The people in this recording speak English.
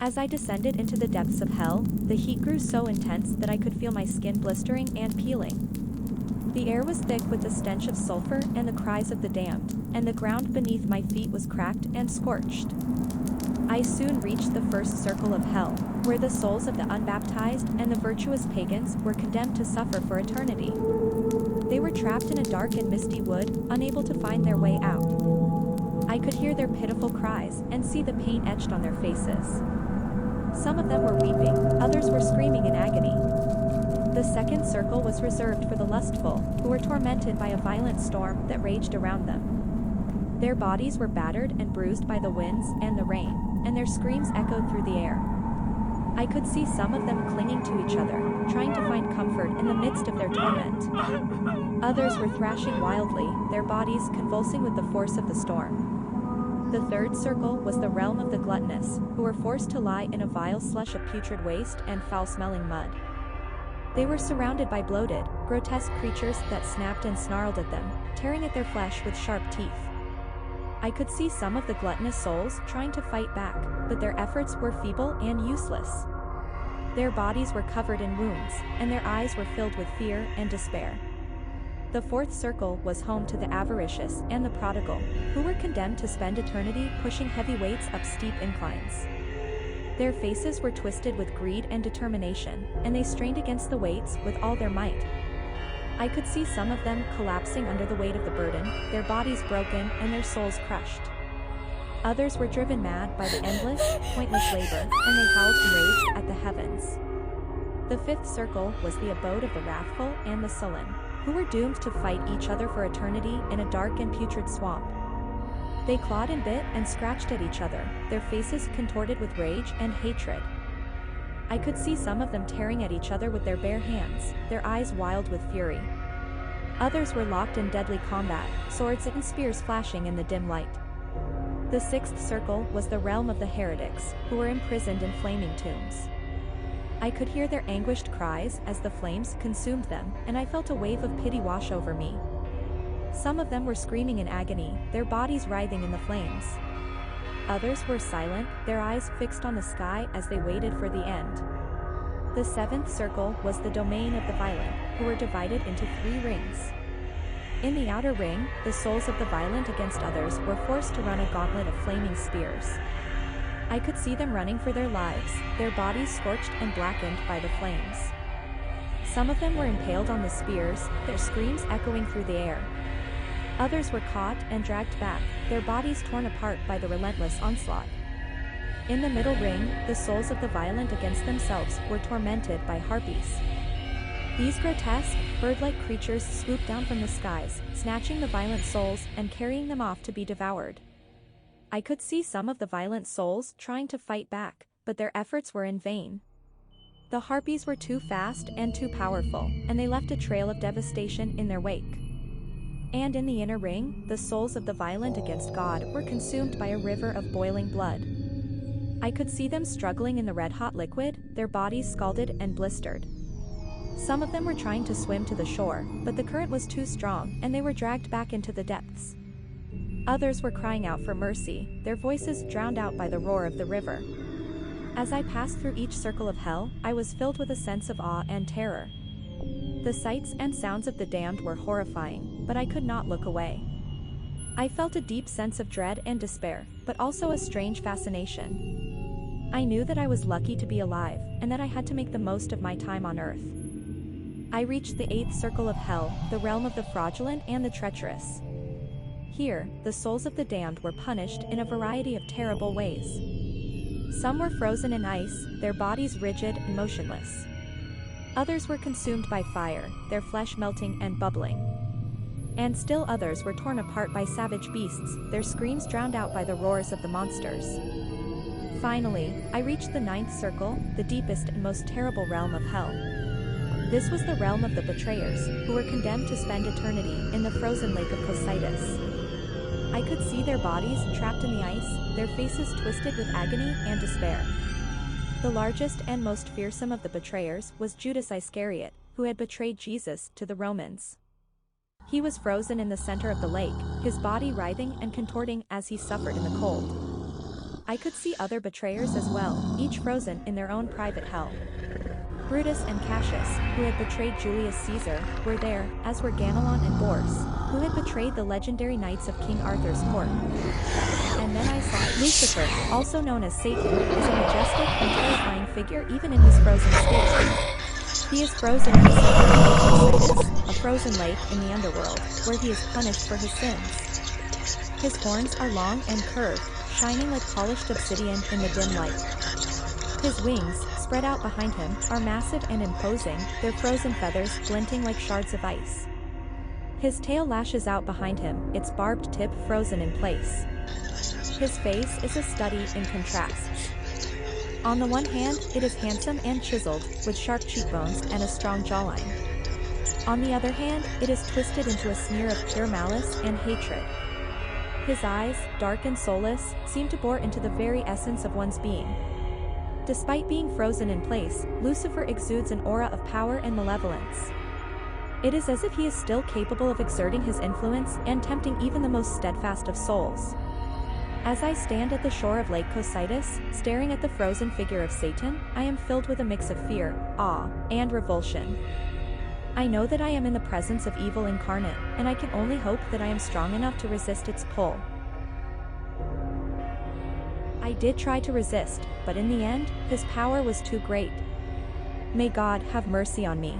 As I descended into the depths of hell, the heat grew so intense that I could feel my skin blistering and peeling. The air was thick with the stench of sulfur and the cries of the damned, and the ground beneath my feet was cracked and scorched. I soon reached the first circle of hell, where the souls of the unbaptized and the virtuous pagans were condemned to suffer for eternity. They were trapped in a dark and misty wood, unable to find their way out. I could hear their pitiful cries and see the pain etched on their faces. Some of them were weeping, others were screaming in agony. The second circle was reserved for the lustful, who were tormented by a violent storm that raged around them. Their bodies were battered and bruised by the winds and the rain, and their screams echoed through the air. I could see some of them clinging to each other, trying to find comfort in the midst of their torment. Others were thrashing wildly, their bodies convulsing with the force of the storm. The third circle was the realm of the gluttonous, who were forced to lie in a vile slush of putrid waste and foul-smelling mud. They were surrounded by bloated, grotesque creatures that snapped and snarled at them, tearing at their flesh with sharp teeth. I could see some of the gluttonous souls trying to fight back, but their efforts were feeble and useless. Their bodies were covered in wounds, and their eyes were filled with fear and despair. The fourth circle was home to the avaricious and the prodigal, who were condemned to spend eternity pushing heavy weights up steep inclines. Their faces were twisted with greed and determination, and they strained against the weights with all their might. I could see some of them collapsing under the weight of the burden, their bodies broken and their souls crushed. Others were driven mad by the endless, pointless labor, and they howled in rage at the heavens. The fifth circle was the abode of the wrathful and the sullen, who were doomed to fight each other for eternity in a dark and putrid swamp. They clawed and bit and scratched at each other, their faces contorted with rage and hatred. I could see some of them tearing at each other with their bare hands, their eyes wild with fury. Others were locked in deadly combat, swords and spears flashing in the dim light. The sixth circle was the realm of the heretics, who were imprisoned in flaming tombs. I could hear their anguished cries as the flames consumed them, and I felt a wave of pity wash over me. Some of them were screaming in agony, their bodies writhing in the flames. Others were silent, their eyes fixed on the sky as they waited for the end. The seventh circle was the domain of the violent, who were divided into 3 rings. In the outer ring, the souls of the violent against others were forced to run a gauntlet of flaming spears. I could see them running for their lives, their bodies scorched and blackened by the flames. Some of them were impaled on the spears, their screams echoing through the air. Others were caught and dragged back, their bodies torn apart by the relentless onslaught. In the middle ring, the souls of the violent against themselves were tormented by harpies. These grotesque, bird-like creatures swooped down from the skies, snatching the violent souls and carrying them off to be devoured. I could see some of the violent souls trying to fight back, but their efforts were in vain. The harpies were too fast and too powerful, and they left a trail of devastation in their wake. And in the inner ring, the souls of the violent against God were consumed by a river of boiling blood. I could see them struggling in the red-hot liquid, their bodies scalded and blistered. Some of them were trying to swim to the shore, but the current was too strong, and they were dragged back into the depths. Others were crying out for mercy, their voices drowned out by the roar of the river. As I passed through each circle of hell, I was filled with a sense of awe and terror. The sights and sounds of the damned were horrifying, but I could not look away. I felt a deep sense of dread and despair, but also a strange fascination. I knew that I was lucky to be alive, and that I had to make the most of my time on earth. I reached the 8th circle of hell, the realm of the fraudulent and the treacherous. Here, the souls of the damned were punished in a variety of terrible ways. Some were frozen in ice, their bodies rigid and motionless. Others were consumed by fire, their flesh melting and bubbling. And still others were torn apart by savage beasts, their screams drowned out by the roars of the monsters. Finally, I reached the 9th circle, the deepest and most terrible realm of hell. This was the realm of the betrayers, who were condemned to spend eternity in the frozen lake of Cocytus. I could see their bodies trapped in the ice, their faces twisted with agony and despair. The largest and most fearsome of the betrayers was Judas Iscariot, who had betrayed Jesus to the Romans. He was frozen in the center of the lake, his body writhing and contorting as he suffered in the cold. I could see other betrayers as well, each frozen in their own private hell. Brutus and Cassius, who had betrayed Julius Caesar, were there, as were Ganelon and Bors, who had betrayed the legendary knights of King Arthur's court. And then I saw Lucifer, also known as Satan, is a majestic and terrifying figure even in his frozen state. He is frozen in the sulphur lake of Titus, a frozen lake in the underworld, where he is punished for his sins. His horns are long and curved, shining like polished obsidian in the dim light. His wings, spread out behind him, are massive and imposing, their frozen feathers glinting like shards of ice. His tail lashes out behind him, its barbed tip frozen in place. His face is a study in contrasts. On the one hand, it is handsome and chiseled, with sharp cheekbones and a strong jawline. On the other hand, it is twisted into a sneer of pure malice and hatred. His eyes, dark and soulless, seem to bore into the very essence of one's being. Despite being frozen in place, Lucifer exudes an aura of power and malevolence. It is as if he is still capable of exerting his influence and tempting even the most steadfast of souls. As I stand at the shore of Lake Cocytus, staring at the frozen figure of Satan, I am filled with a mix of fear, awe, and revulsion. I know that I am in the presence of evil incarnate, and I can only hope that I am strong enough to resist its pull. I did try to resist, but in the end, his power was too great. May God have mercy on me.